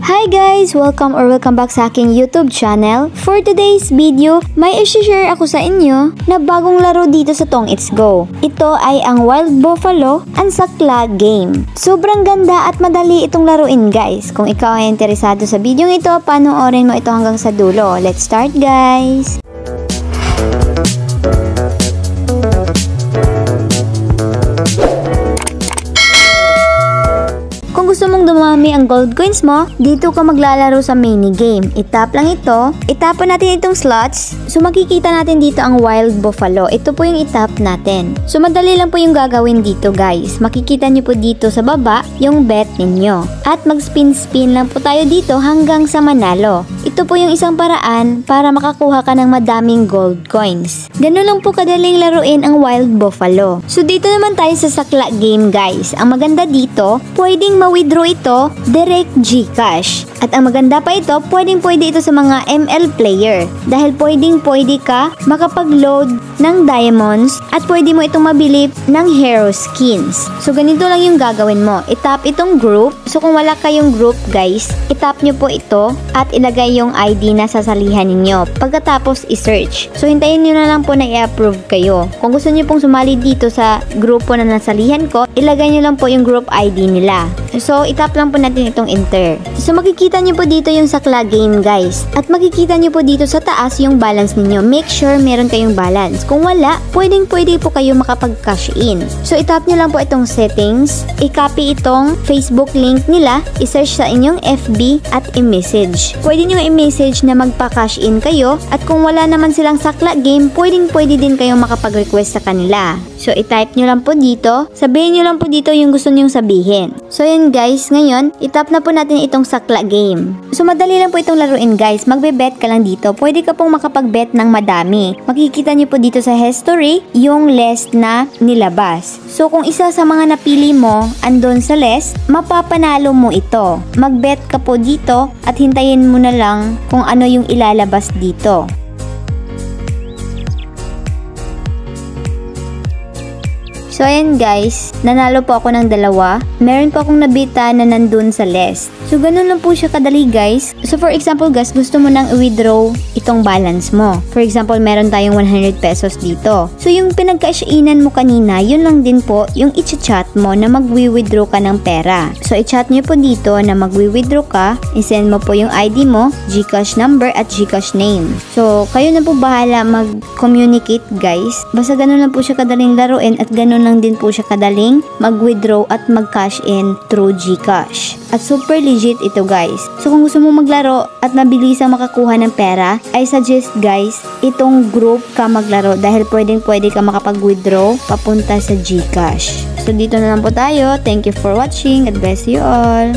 Hi guys! Welcome back sa aking YouTube channel. For today's video, may i-share ako sa inyo na bagong laro dito sa Tong It's Go. Ito ay ang Wild Buffalo Ansakla game. Sobrang ganda at madali itong laruin guys. Kung ikaw ay interesado sa video ito, panoorin mo ito hanggang sa dulo. Let's start guys! Gusto mong dumami ang gold coins mo, dito ka maglalaro sa mini game. Itap lang ito. Itapon natin itong slots. So makikita natin dito ang Wild Buffalo. Ito po yung itap natin. So madali lang po yung gagawin dito guys. Makikita nyo po dito sa baba yung bet ninyo. At mag-spin-spin lang po tayo dito hanggang sa manalo. Ito po yung isang paraan para makakuha ka ng madaming gold coins. Ganun lang po kadaling laruin ang Wild Buffalo. So dito naman tayo sa sakla game guys. Ang maganda dito, pwedeng withdraw ito direct GCash. At ang maganda pa ito, pwede ito sa mga ML player. Dahil pwede ka makapag-load ng diamonds at pwede mo itong mabili ng hero skins. So ganito lang yung gagawin mo. Itap itong group. So kung wala kayong group guys, itap nyo po ito at ilagay yung ID na sasalihan ninyo. Pagkatapos i-search. So hintayin nyo na lang po na i-approve kayo. Kung gusto nyo pong sumali dito sa grupo na nasalihan ko, ilagay nyo lang po yung group ID nila. So, itap lang po natin itong enter. So, makikita nyo po dito yung sakla game, guys. At makikita nyo po dito sa taas yung balance ninyo. Make sure meron kayong balance. Kung wala, pwede po kayo makapag-cash in. So, itap nyo lang po itong settings. I-copy itong Facebook link nila. I-search sa inyong FB at i-message. Pwede nyo i-message na magpa-cash in kayo. At kung wala naman silang sakla game, pwede din kayong makapag-request sa kanila. So, i-type nyo lang po dito. Sabihin nyo lang po dito yung gusto nyong sabihin. So, yun guys, ngayon, itap na po natin itong sakla game. So, madali lang po itong laruin guys. Magbe-bet ka lang dito. Pwede ka pong makapag-bet ng madami. Makikita nyo po dito sa history, yung list na nilabas. So, kung isa sa mga napili mo, andon sa list, mapapanalo mo ito. Mag-bet ka po dito at hintayin mo na lang kung ano yung ilalabas dito. So ayan guys, nanalo po ako ng dalawa. Meron po akong nabita na nandun sa list. So ganun lang po siya kadali guys. So for example guys, gusto mo nang i-withdraw itong balance mo. For example, meron tayong 100 pesos dito. So yung pinagka-inan mo kanina, yun lang din po yung i-chat mo na mag-withdraw ka ng pera. So i-chat nyo po dito na mag-withdraw ka. I-send mo po yung ID mo, GCash number at GCash name. So kayo na po bahala mag-communicate guys. Basta ganun lang po siya kadaling laruin at ganun lang din po siya kadaling mag-withdraw at mag-cash in through GCash. At super legit ito guys. So kung gusto mo maglaro at mabilisang makakuha ng pera, I suggest guys, itong group ka maglaro dahil pwede ka makapag-withdraw papunta sa GCash. So dito na lang po tayo. Thank you for watching. God bless you all.